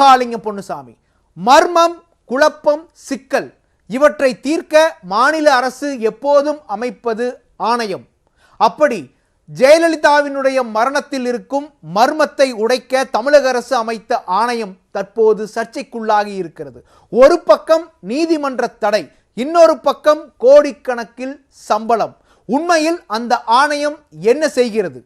மகாலிங்க பொன்னுசாமி, மர்மம், குழப்பம், சிக்கல் இவற்றை தீர்க்க மாநில அரசு எப்போதும் அமைப்பது ஆணையம். அப்படி ஜெயலலிதாவினுடைய மரணத்தில் இருக்கும் மர்மத்தை உடைக்க தமிழக அரசு அமைத்த ஆணையம் தற்போது சர்ச்சைக்குள்ளாகி இருக்கிறது. ஒரு பக்கம் நீதிமன்ற தடை, இன்னொரு பக்கம் கோடிக்கணக்கில் சம்பளம். உண்மையில் அந்த ஆணையம் என்ன செய்கிறது?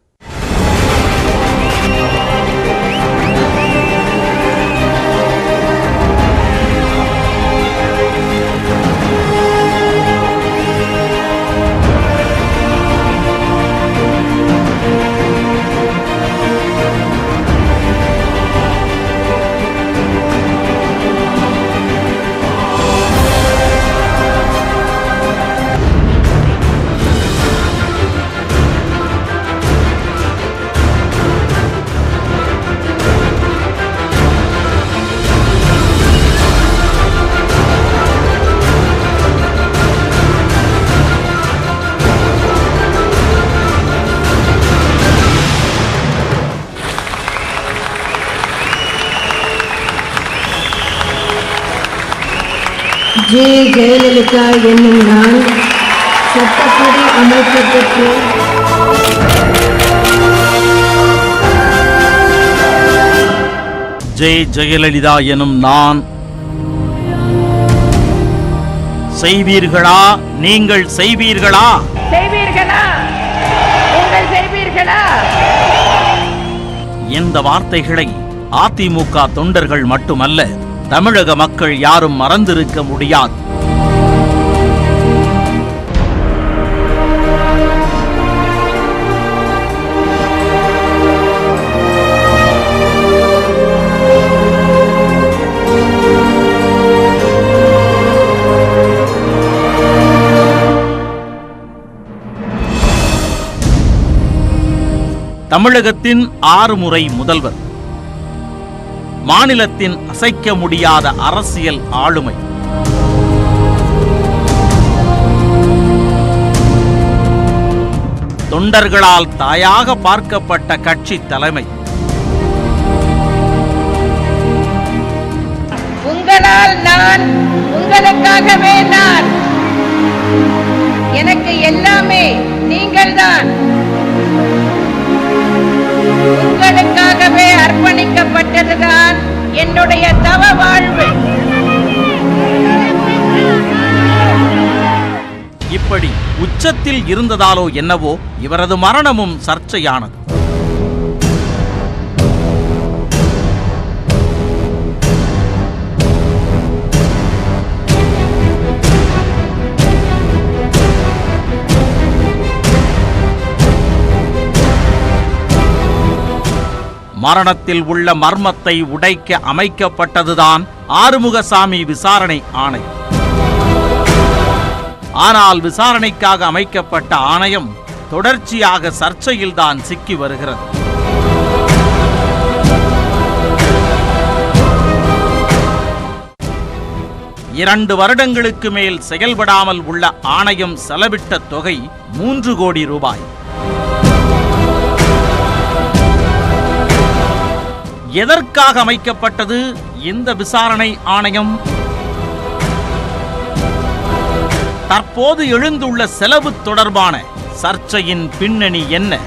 ஜெயலலிதா என்னும் நான் சட்டப்படி அமைக்கப்பட்டு ஜெயலலிதா எனும் நான் செய்வீர்களா? நீங்கள் செய்வீர்களா? இந்த வார்த்தைகளை அதிமுக தொண்டர்கள் மட்டுமல்ல, தமிழக மக்கள் யாரும் மறந்திருக்க முடியாது. தமிழகத்தின் 6 முறை முதல்வர், மாநிலத்தின் அசைக்க முடியாத அரசியல் ஆளுமை, தொண்டர்களால் தாயாக பார்க்கப்பட்ட கட்சி தலைமை, உங்களால் நான், உங்களுக்காகவே நான், எனக்கு எல்லாமே நீங்கள்தான், உங்களுக்காகவே அர்ப்பணிக்கப்பட்டதுதான் என்னுடைய தவ வாழ்வு. இப்படி உச்சத்தில் இருந்ததாலோ என்னவோ இவரது மரணமும் சர்ச்சையானது. மரணத்தில் உள்ள மர்மத்தை உடைக்க அமைக்கப்பட்டதுதான் ஆறுமுகசாமி விசாரணை ஆணையம். ஆனால் விசாரணைக்காக அமைக்கப்பட்ட ஆணையம் தொடர்ச்சியாக சர்ச்சையில்தான் சிக்கி வருகிறது. இரண்டு வருடங்களுக்கு மேல் செயல்படாமல் உள்ள ஆணையம் செலவிட்ட தொகை 3 கோடி ரூபாய். எதற்காக அமைக்கப்பட்டது இந்த விசாரணை ஆணையம்? தற்போது எழுந்துள்ள செலவு தொடர்பான சர்ச்சையின் பின்னணி என்ன?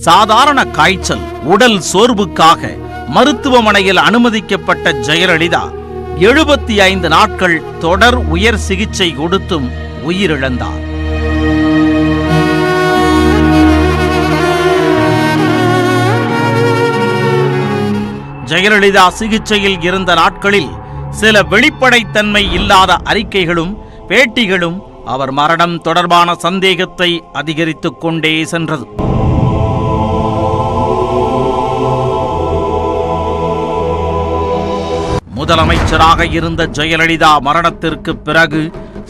சாதாரண காய்ச்சல், உடல் சோர்வுக்காக மருத்துவமனையில் அனுமதிக்கப்பட்ட ஜெயலலிதா 75 நாட்கள் தொடர் உயர் சிகிச்சை கொடுத்தும் உயிரிழந்தார். ஜெயலலிதா சிகிச்சையில் இருந்த நாட்களில் சில வெளிப்படைத்தன்மை இல்லாத அறிக்கைகளும் பேட்டிகளும் அவர் மரணம் தொடர்பான சந்தேகத்தை அதிகரித்துக் கொண்டே சென்றது. முதலமைச்சராக இருந்த ஜெயலலிதா மரணத்திற்கு பிறகு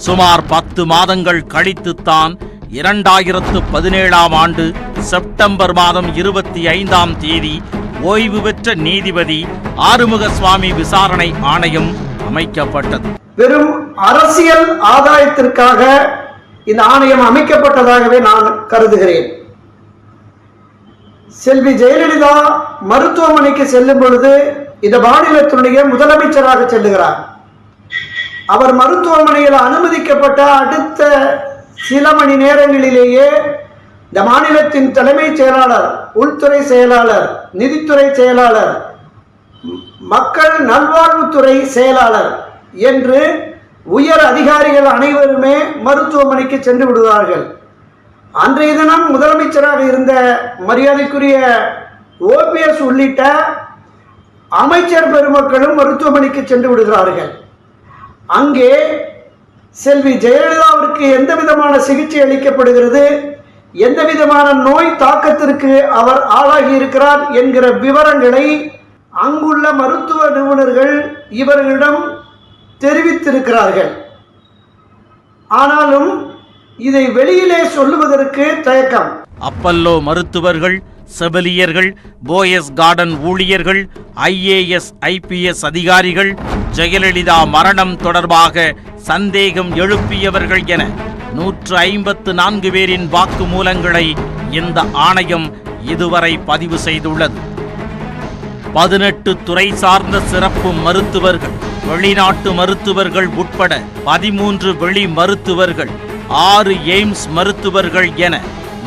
சுமார் 10 மாதங்கள் கழித்துத்தான் 2017ஆம் ஆண்டு செப்டம்பர் மாதம் 25ஆம் தேதி ஓய்வு பெற்ற நீதிபதி ஆறுமுகசுவாமி விசாரணை ஆணையம் அமைக்கப்பட்டது. வெறும் அரசியல் ஆதாயத்திற்காக இந்த ஆணையம் அமைக்கப்பட்டதாகவே நான் கருதுகிறேன். செல்வி ஜெயலலிதா மருத்துவமனைக்கு செல்லும் பொழுது இந்த மாநிலத்தினுடைய முதலமைச்சராக செல்லுகிறார். அவர் மருத்துவமனையில் அனுமதிக்கப்பட்ட அடுத்த சில மணி நேரங்களிலேயே இந்த மாநிலத்தின் தலைமைச் செயலாளர், உள்துறை செயலாளர், நிதித்துறை செயலாளர், மக்கள் நல்வாழ்வுத்துறை செயலாளர் என்று உயர் அதிகாரிகள் அனைவருமே மருத்துவமனைக்கு சென்று விடுவார்கள். அன்றைய தினம் முதலமைச்சராக இருந்த மரியாதைக்குரிய OPS உள்ளிட்ட அமைச்சர் பெருமக்களும் மருத்துவமனைக்கு சென்று விடுகிறார்கள். அங்கே செல்வி ஜெயலலிதாவிற்கு எந்த விதமான சிகிச்சை அளிக்கப்படுகிறது, எந்த விதமான நோய் தாக்கத்திற்கு அவர் ஆளாகி இருக்கிறார் என்கிற விவரங்களை அங்குள்ள மருத்துவ நிபுணர்கள் இவர்களிடம் தெரிவித்திருக்கிறார்கள். ஆனாலும் இதை வெளியிலே சொல்லுவதற்கு தயக்கம். அப்பல்லோ மருத்துவர்கள், செவிலியர்கள், போயஸ் கார்டன் ஊழியர்கள், IAS IPS அதிகாரிகள் ஜெயலலிதா மரணம் தொடர்பாக சந்தேகம் எழுப்பியவர்கள் என 154 பேரின் வாக்குமூலங்களை இந்த ஆணையம் இதுவரை பதிவு செய்துள்ளது. 18 துறை சார்ந்த சிறப்பு மருத்துவர்கள், வெளிநாட்டு மருத்துவர்கள் உட்பட 13 வெளி மருத்துவர்கள், 6 எய்ம்ஸ் மருத்துவர்கள் என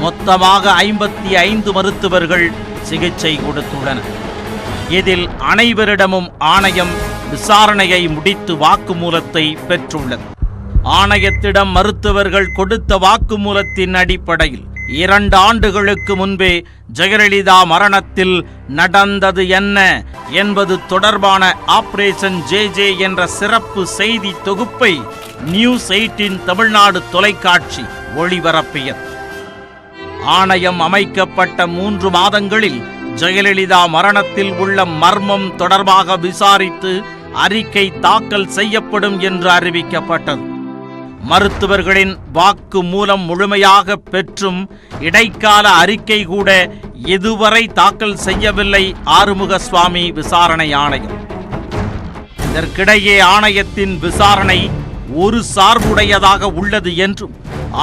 மொத்தமாக 55 மருத்துவர்கள் சிகிச்சை கொடுத்துள்ளனர். இதில் அனைவரிடமும் ஆணையம் விசாரணையை முடித்து வாக்குமூலத்தை பெற்றுள்ளது. ஆணையத்திடம் மருத்துவர்கள் கொடுத்த வாக்குமூலத்தின் அடிப்படையில் 2 ஆண்டுகளுக்கு முன்பே ஜெயலலிதா மரணத்தில் நடந்தது என்ன என்பது தொடர்பான ஆபரேஷன் JJ என்ற சிறப்பு செய்தி தொகுப்பை நியூஸ் 18 தமிழ்நாடு தொலைக்காட்சி ஒளிபரப்பியது. ஆணையம் அமைக்கப்பட்ட 3 மாதங்களில் ஜெயலலிதா மரணத்தில் உள்ள மர்மம் தொடர்பாக விசாரித்து அறிக்கை தாக்கல் செய்யப்படும் என்று அறிவிக்கப்பட்டது. மருத்துவர்களின் வாக்கு மூலம் முழுமையாக பெற்றும் இடைக்கால அறிக்கை கூட இதுவரை தாக்கல் செய்யவில்லை ஆறுமுகசுவாமி விசாரணை ஆணையம். இதற்கிடையே ஆணையத்தின் விசாரணை ஒரு சார்புடையதாக உள்ளது என்றும்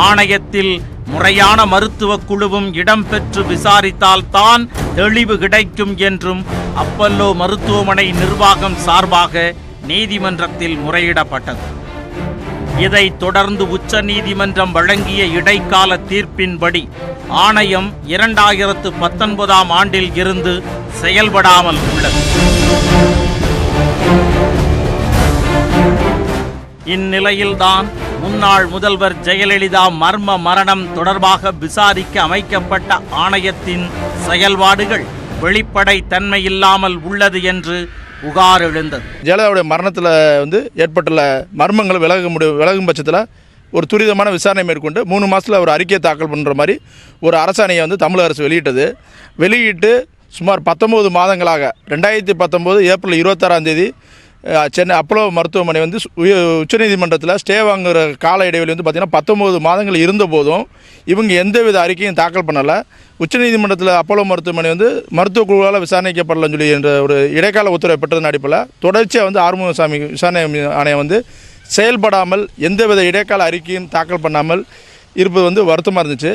ஆணையத்தில் முறையான மருத்துவ குழுவும் இடம்பெற்று விசாரித்தால்தான் தெளிவு கிடைக்கும் என்றும் அப்பல்லோ மருத்துவமனை நிர்வாகம் சார்பாக நீதிமன்றத்தில் முறையிடப்பட்டது. இதைத் தொடர்ந்து உச்ச நீதிமன்றம் வழங்கிய இடைக்கால தீர்ப்பின்படி ஆணையம் 2019ஆம் ஆண்டில் இருந்து செயல்படாமல் உள்ளது. இந்நிலையில்தான் முன்னாள் முதல்வர் ஜெயலலிதா மர்ம மரணம் தொடர்பாக விசாரிக்க அமைக்கப்பட்ட ஆணையத்தின் செயல்பாடுகள் வெளிப்படை தன்மை இல்லாமல் உள்ளது என்று புகார் எழுந்தது. ஜெயலலிதாவுடைய மரணத்தில் ஏற்பட்டுள்ள மர்மங்கள் விலகும் பட்சத்தில் ஒரு துரிதமான விசாரணை மேற்கொண்டு 3 மாதத்தில் ஒரு அறிக்கையை தாக்கல் பண்ணுற மாதிரி ஒரு அரசாணையை தமிழக அரசு வெளியிட்டு சுமார் 19 மாதங்களாக 2019 ஏப்ரல் 26ஆம் தேதி சென்னை அப்பல்லோ மருத்துவமனை உச்சநீதிமன்றத்தில் ஸ்டே வாங்குகிற கால இடைவெளி பார்த்திங்கன்னா 19 மாதங்கள் இருந்த போதும் இவங்க எந்தவித அறிக்கையும் தாக்கல் பண்ணலை. உச்சநீதிமன்றத்தில் அப்பல்லோ மருத்துவமனை மருத்துவ குழுவால் விசாரணைக்கப்படலன்னு சொல்லி என்ற ஒரு இடைக்கால உத்தரவை பெற்றதன் அடிப்படையில் தொடர்ச்சியாக ஆறுமுகசாமி விசாரணை ஆணையம் செயல்படாமல் எந்தவித இடைக்கால அறிக்கையும் தாக்கல் பண்ணாமல் இருப்பது வருத்தமாக இருந்துச்சு.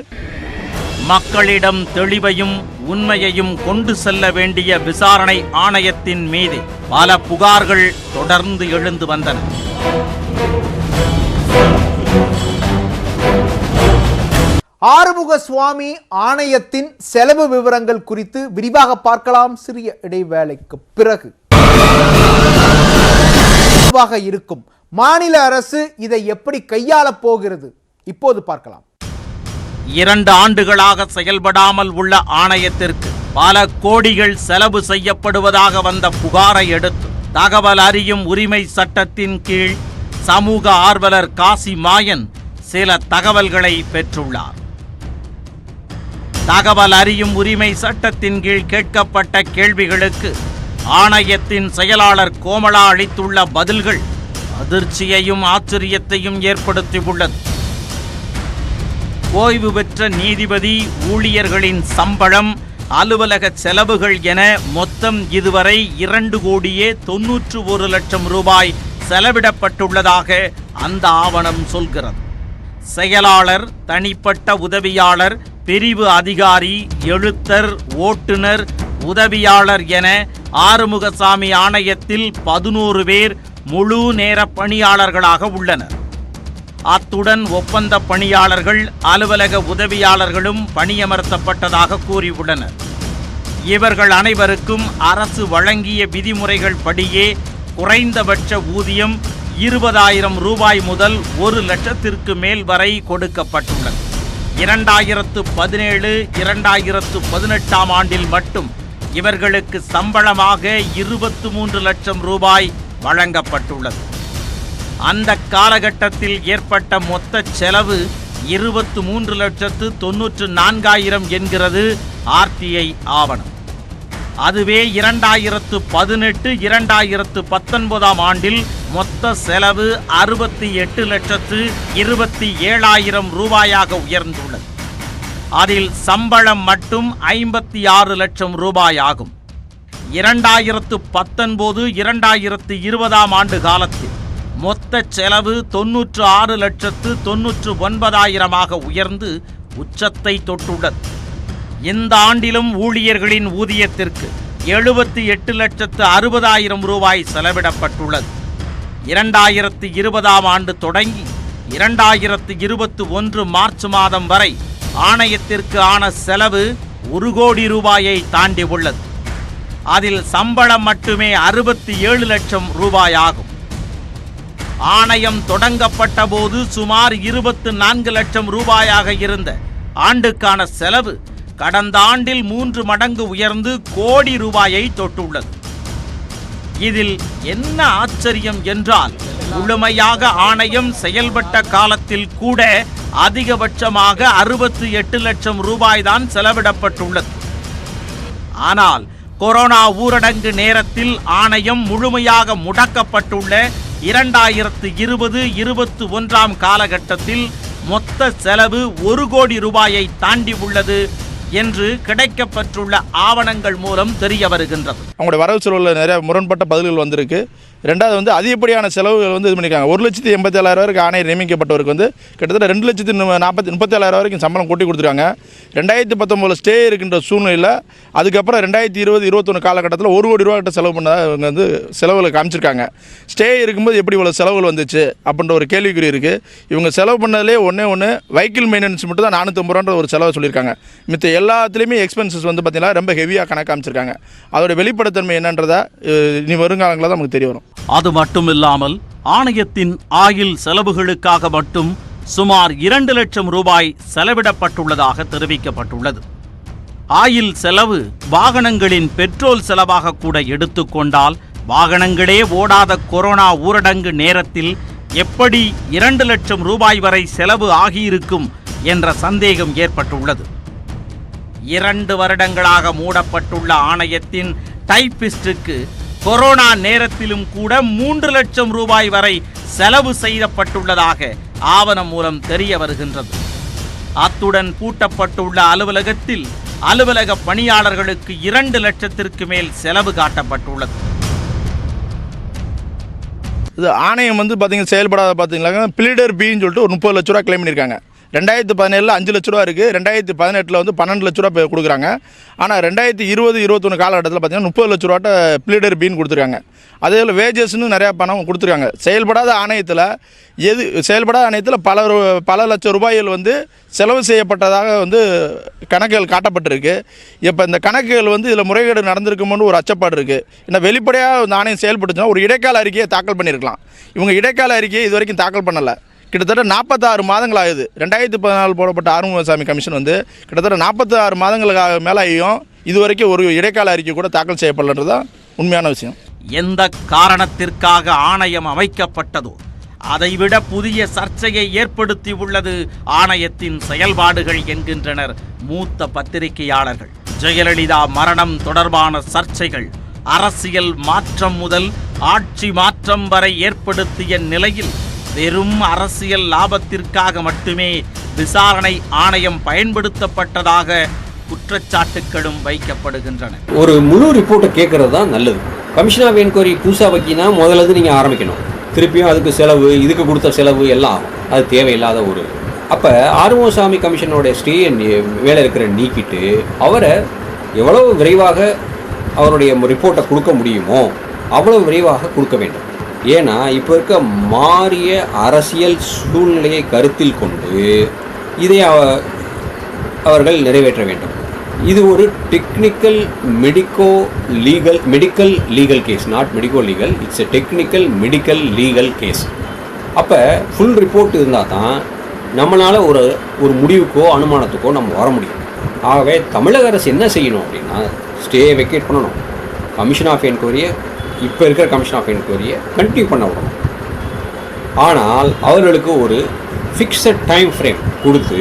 மக்களிடம் தெளிவையும் உண்மையையும் கொண்டு செல்ல வேண்டிய விசாரணை ஆணையத்தின் மீது பல புகார்கள் தொடர்ந்து எழுந்து வந்தன. ஆறுமுக சுவாமி ஆணையத்தின் செலவு விவரங்கள் குறித்து விரிவாக பார்க்கலாம் சிறிய இடைவேளைக்கு பிறகு. இருக்கும் மாநில அரசு இதை எப்படி கையாளப் போகிறது இப்போது பார்க்கலாம். 2 ஆண்டுகளாக செயல்படாமல் உள்ள ஆணையத்திற்கு பல கோடிகள் செலவு செய்யப்படுவதாக வந்த புகாரை அடுத்து தகவல் அறியும் உரிமை சட்டத்தின் கீழ் சமூக ஆர்வலர் காசி மாயன் சில தகவல்களை பெற்றுள்ளார். தகவல் அறியும் உரிமை சட்டத்தின் கீழ் கேட்கப்பட்ட கேள்விகளுக்கு ஆணையத்தின் செயலாளர் கோமலா அளித்துள்ள பதில்கள் அதிர்ச்சியையும் ஆச்சரியத்தையும் ஏற்படுத்தியுள்ளது. ஓய்வு பெற்ற நீதிபதி ஊழியர்களின் சம்பளம், அலுவலக செலவுகள் என மொத்தம் இதுவரை 2,91,00,000 ரூபாய் செலவிடப்பட்டுள்ளதாக அந்த ஆவணம் சொல்கிறது. செயலாளர், தனிப்பட்ட உதவியாளர், பிரிவு அதிகாரி, எழுத்தர், ஓட்டுநர், உதவியாளர் என ஆறுமுகசாமி ஆணையத்தில் 11 பேர் முழு நேர பணியாளர்களாக உள்ளனர். அத்துடன் ஒப்பந்த பணியாளர்கள், அலுவலக உதவியாளர்களும் பணியமர்த்தப்பட்டதாக கூறியுள்ளனர். இவர்கள் அனைவருக்கும் அரசு வழங்கிய விதிமுறைகள் படியே குறைந்தபட்ச ஊதியம் 20,000 ரூபாய் முதல் 1 லட்சத்திற்கு மேல் வரை கொடுக்கப்பட்டுள்ளது. 2017, 2018 ஆண்டில் மட்டும் இவர்களுக்கு சம்பளமாக 23 லட்சம் ரூபாய் வழங்கப்பட்டுள்ளது. அந்த காலகட்டத்தில் ஏற்பட்ட மொத்த செலவு 23,94,000 என்கிறது RTI ஆவணம். அதுவே 2018, 2019 ஆண்டில் மொத்த செலவு 68,27,000 ரூபாயாக உயர்ந்துள்ளது. அதில் சம்பளம் மட்டும் 56 லட்சம் ரூபாய் ஆகும். 2019, 2020 ஆண்டு காலத்தில் மொத்த செலவு 96,99,000 உயர்ந்து உச்சத்தை தொட்டுள்ளது. இந்த ஆண்டிலும் ஊழியர்களின் ஊதியத்திற்கு 78,60,000 ரூபாய் செலவிடப்பட்டுள்ளது. 2020 ஆண்டு தொடங்கி 2021 மார்ச் மாதம் வரை ஆணையத்திற்கு ஆன செலவு 1 கோடி ரூபாயை தாண்டி உள்ளது. அதில் சம்பளம் மட்டுமே 67 லட்சம் ரூபாய் ஆகும். ஆணையம் தொடங்கப்பட்ட போது சுமார் 24 லட்சம் ரூபாயாக இருந்த ஆண்டுக்கான செலவு கடந்த ஆண்டில் 3 மடங்கு உயர்ந்து கோடி ரூபாயை தொட்டுள்ளது. இதில் என்ன ஆச்சரியம் என்றால், முழுமையாக ஆணையம் செயல்பட்ட காலத்தில் கூட அதிகபட்சமாக 68 லட்சம் ரூபாய் தான் செலவிடப்பட்டுள்ளது. ஆனால் கொரோனா ஊரடங்கு நேரத்தில் ஆணையம் முழுமையாக முடக்கப்பட்டுள்ள 2020-21 காலகட்டத்தில் மொத்த செலவு 1 கோடி ரூபாயை தாண்டி உள்ளது என்று கிடைக்கப்பட்டுள்ள ஆவணங்கள் மூலம் தெரிய வருகின்றது. அவங்களுடைய வரவு செலவில் நிறைய முரண்பட்ட பதில்கள் வந்திருக்கு. ரெண்டாவது வந்து அதிகப்படியான செலவுகள் வந்து இது பண்ணியிருக்காங்க. 1,87,000 வரைக்கும் ஆணையர் நியமிக்கப்பட்டவருக்கு வந்து கிட்டத்தட்ட 2,37,000 வரைக்கும் சம்பளம் கூட்டி கொடுத்துருக்காங்க. 2019 ஸ்டே இருக்கின்ற சூழ்நிலையில் அதுக்கப்புறம் 2020-21 காலகட்டத்தில் 1 கோடி ரூபா கிட்ட செலவு பண்ணதாக இவங்க வந்து செலவுகளை காமிச்சிருக்காங்க. ஸ்டே இருக்கும்போது எப்படி இவ்வளோ செலவுகள் வந்துச்சு அப்படின்ற ஒரு கேள்விக்குறி இருக்குது. இவங்க செலவு பண்ணதிலே ஒன்று வெஹிக்கிள் மெயின்டெனன்ஸ் மட்டும் தான் 450 ரூபான்ற ஒரு செலவை சொல்லியிருக்காங்க. மித்த எல்லாத்துலேயுமே எக்ஸ்பென்சஸ் வந்து பார்த்திங்கன்னா ரொம்ப ஹெவியாக கணக்கு காமிச்சிருக்காங்க. அதோட வெளிப்படைத்தன்மை என்னன்றதை இனி வருங்காலங்களில் தான் நமக்கு தெரிய வரும். அது மட்டுமில்லாமல் ஆணையத்தின் ஆயுள் செலவுகளுக்காக மட்டும் சுமார் 2 லட்சம் ரூபாய் செலவிடப்பட்டுள்ளதாக தெரிவிக்கப்பட்டுள்ளது. ஆயுள் செலவு வாகனங்களின் பெட்ரோல் செலவாக கூட எடுத்துக்கொண்டால் வாகனங்களே ஓடாத கொரோனா ஊரடங்கு நேரத்தில் எப்படி 2 லட்சம் ரூபாய் வரை செலவு ஆகியிருக்கும் என்ற சந்தேகம் ஏற்பட்டுள்ளது. 2 வருடங்களாக மூடப்பட்டுள்ள ஆணையத்தின் டைப்பிஸ்டுக்கு கொரோனா நேரத்திலும் கூட 3 லட்சம் ரூபாய் வரை செலவு செய்யப்பட்டுள்ளதாக ஆவணம் மூலம் தெரிய வருகின்றது. அத்துடன் பூட்டப்பட்டுள்ள அலுவலகத்தில் அலுவலக பணியாளர்களுக்கு 2 லட்சத்திற்கு மேல் செலவு காட்டப்பட்டுள்ளது. இது ஆணையம் வந்து பார்த்தீங்கன்னா செயல்படாத பார்த்தீங்கன்னா பில்டர் பின்னு சொல்லிட்டு ஒரு 30 லட்ச ரூபா கிளைம் பண்ணியிருக்காங்க. 2017 5 லட்ச ரூபா இருக்குது, 2018 வந்து 12 லட்ச ரூபா கொடுக்குறாங்க. ஆனால் 2020-21 காலகட்டத்தில் பார்த்தீங்கன்னா 30 லட்ச ரூபாட்ட ப்ளீடர் பீன் கொடுத்துருக்காங்க. அதே போல் வேஜஸ்ன்னு நிறையா பணம் கொடுத்துருக்காங்க. செயல்படாத ஆணையத்தில் பல லட்சம் ரூபாய்கள் வந்து செலவு செய்யப்பட்டதாக வந்து கணக்குகள் காட்டப்பட்டிருக்கு. இப்போ இந்த கணக்குகள் வந்து இதில் முறைகேடு நடந்திருக்குமோன்னு ஒரு அச்சப்பாடு இருக்குது. ஏன்னா வெளிப்படையாக இந்த ஆணையம் செயல்பட்டுச்சுன்னா ஒரு இடைக்கால அறிக்கையை தாக்கல் பண்ணியிருக்கலாம். இவங்க இடைக்கால அறிக்கையை இது வரைக்கும் தாக்கல் பண்ணலை. கிட்டத்தட்ட 46 மாதங்கள் ஆகுது. 2014 போடப்பட்ட ஆறுமுகசாமி கமிஷன் வந்து கிட்டத்தட்ட 46 மாதங்களுக்கு மேலேயும் இது வரைக்கும் ஒரு இடைக்கால அறிக்கை கூட தாக்கல் செய்யப்படலன்றது தான் உண்மையான விஷயம். எந்த காரணத்திற்காக ஆணையம் அமைக்கப்பட்டதோ அதைவிட புதிய சர்ச்சையை ஏற்படுத்தி உள்ளது ஆணையத்தின் செயல்பாடுகள் என்கின்றனர் மூத்த பத்திரிகையாளர்கள். ஜெயலலிதா மரணம் தொடர்பான சர்ச்சைகள் அரசியல் மாற்றம் முதல் ஆட்சி மாற்றம் வரை ஏற்படுத்திய நிலையில் வெறும் அரசியல் லாபத்திற்காக மட்டுமே விசாரணை ஆணையம் பயன்படுத்தப்பட்டதாக குற்றச்சாட்டுகளும் வைக்கப்படுகின்றன. ஒரு முழு ரிப்போர்ட்டை கேட்கறது தான் நல்லது. கமிஷன் ஆஃப் என்கொயரி புதுசாக வைக்கினா முதல்ல நீங்கள் ஆரம்பிக்கணும். திருப்பியும் அதுக்கு செலவு, இதுக்கு கொடுத்த செலவு எல்லாம் அது தேவையில்லாத ஒரு. அப்போ ஆறுமுகசாமி கமிஷனோட ஸ்டே வேலை இருக்கிற நீக்கிட்டு அவரை எவ்வளவு விரைவாக அவருடைய ரிப்போர்ட்டை கொடுக்க முடியுமோ அவ்வளோ விரைவாக கொடுக்க வேண்டும். ஏன்னா இப்போ இருக்க மாறிய அரசியல் சூழ்நிலையை கருத்தில் கொண்டு இதை அவர்கள் நிறைவேற்ற வேண்டும். இது ஒரு technical medical legal case, not medico legal, it's a technical medical legal case. அப்போ ஃபுல் ரிப்போர்ட் இருந்தால் தான் நம்மளால் ஒரு முடிவுக்கோ அனுமானத்துக்கோ நம்ம வர முடியும். ஆகவே தமிழக அரசு என்ன செய்யணும் அப்படின்னா ஸ்டே வெக்கேட் பண்ணணும். கமிஷன் ஆஃப் என்கொயரியை இப்போ இருக்கிற கமிஷன் ஆஃப் என்கொயரியை கண்டினியூ பண்ண விடணும். ஆனால் அவர்களுக்கு ஒரு ஃபிக்ஸட் டைம் ஃப்ரேம் கொடுத்து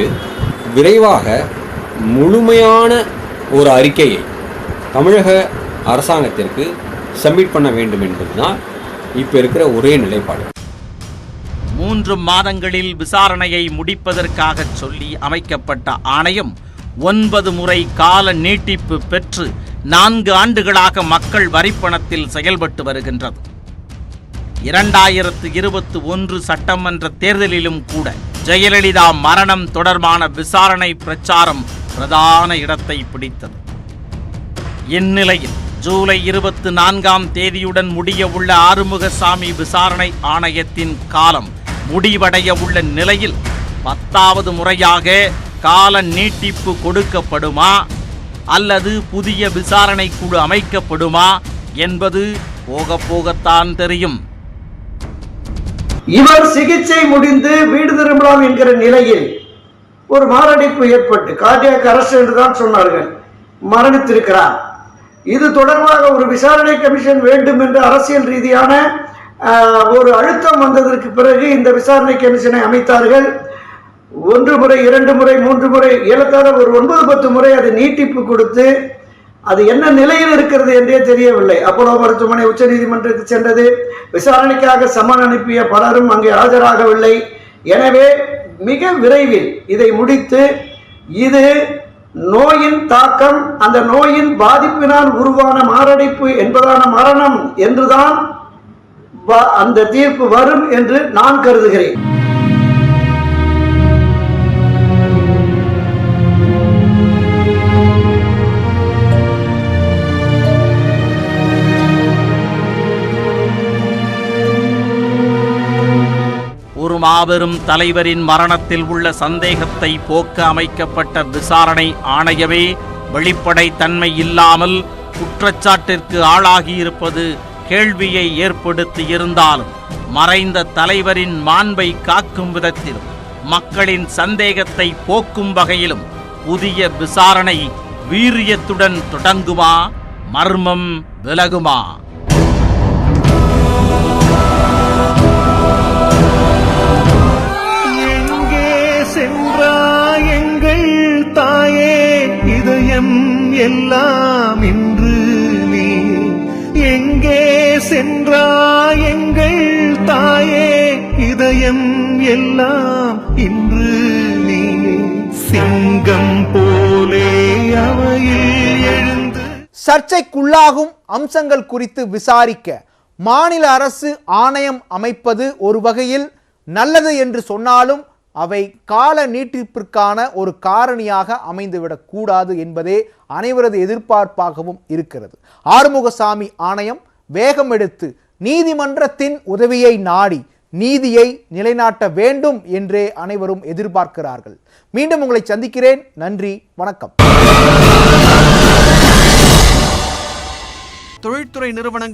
விரைவாக முழுமையான ஒரு அறிக்கையை தமிழக அரசாங்கத்திற்கு சப்மிட் பண்ண வேண்டும் என்பது தான் இப்போ இருக்கிற ஒரே நிலைப்பாடு. 3 மாதங்களில் விசாரணையை முடிப்பதற்காக சொல்லி அமைக்கப்பட்ட ஆணையம் 9 முறை கால நீட்டிப்பு பெற்று 4 ஆண்டுகளாக மக்கள் வரிப்பணத்தில் செயல்பட்டு வருகின்றது. 2021 சட்டமன்ற தேர்தலிலும் கூட ஜெயலலிதா மரணம் தொடர்பான விசாரணை பிரச்சாரம் பிரதான இடத்தை பிடித்தது. இந்நிலையில் ஜூலை 24ஆம் தேதியுடன் முடிய உள்ள ஆறுமுகசாமி விசாரணை ஆணையத்தின் காலம் முடிவடைய உள்ள நிலையில் 10வது முறையாக கால நீட்டிப்பு கொடுக்கப்படுமா அல்லது புதிய விசாரணை குழு அமைக்கப்படுமா என்பது போகத்தான் தெரியும். இவர் சிகிச்சை முடிந்து வீடு திரும்பலாம் என்கிற நிலையில் ஒரு மாரடைப்பு ஏற்பட்டு கார்டியாக் அரெஸ்ட் என்றுதான் சொன்னார்கள், மரணித்திருக்கிறார். இது தொடர்பாக ஒரு விசாரணை கமிஷன் வேண்டும் என்று அரசியல் ரீதியான ஒரு அழுத்தம் வந்ததற்கு பிறகு இந்த விசாரணை கமிஷனை அமைத்தார்கள். 1 முறை 2 முறை 3 முறை ஏறத்தாழ ஒரு 9-10 முறை அது நீட்டிப்பு கொடுத்து அது என்ன நிலையில் இருக்கிறது என்றே தெரியவில்லை. அப்போலோ மருத்துவமனை உச்ச நீதிமன்றத்துக்கு சென்றது. விசாரணைக்காக சம்மன் அனுப்பிய பலரும் அங்கே ஆஜராகவில்லை. எனவே மிக விரைவில் இதை முடித்து இது நோயின் தாக்கம், அந்த நோயின் பாதிப்பினால் உருவான மாரடைப்பு என்பதான மரணம் என்றுதான் அந்த தீர்ப்பு வரும் என்று நான் கருதுகிறேன். ஒரு மாபெரும் தலைவரின் மரணத்தில் உள்ள சந்தேகத்தை போக்க அமைக்கப்பட்ட விசாரணை ஆணையமே வெளிப்படை தன்மை இல்லாமல் குற்றச்சாட்டிற்கு ஆளாகியிருப்பது கேள்வியை ஏற்படுத்தி இருந்தாலும் மறைந்த தலைவரின் மாண்பை காக்கும் விதத்திலும் மக்களின் சந்தேகத்தை போக்கும் வகையிலும் புதிய விசாரணை வீரியத்துடன் தொடங்குமா, மர்மம் விலகுமா? எங்கள் தாயே இதயம் எல்லாம் இன்று நீ எங்கே சென்றாய்? எங்கள் தாயே இதயம் எல்லாம் இன்று நீ சிங்கம் போலே அவையில் எழுந்து. சர்ச்சைக்குள்ளாகும் அம்சங்கள் குறித்து விசாரிக்க மாநில அரசு ஆணையம் அமைப்பது ஒரு வகையில் நல்லது என்று சொன்னாலும் அவை கால நீட்டிப்பிற்கான ஒரு காரணியாக அமைந்துவிடக்கூடாது என்பதே அனைவரது எதிர்பார்ப்பாகவும் இருக்கிறது. ஆறுமுகசாமி ஆணையம் வேகம் எடுத்து நீதிமன்றத்தின் உதவியை நாடி நீதியை நிலைநாட்ட வேண்டும் என்றே அனைவரும் எதிர்பார்க்கிறார்கள். மீண்டும் உங்களை சந்திக்கிறேன். நன்றி, வணக்கம். தொழில்துறை நிறுவனங்கள்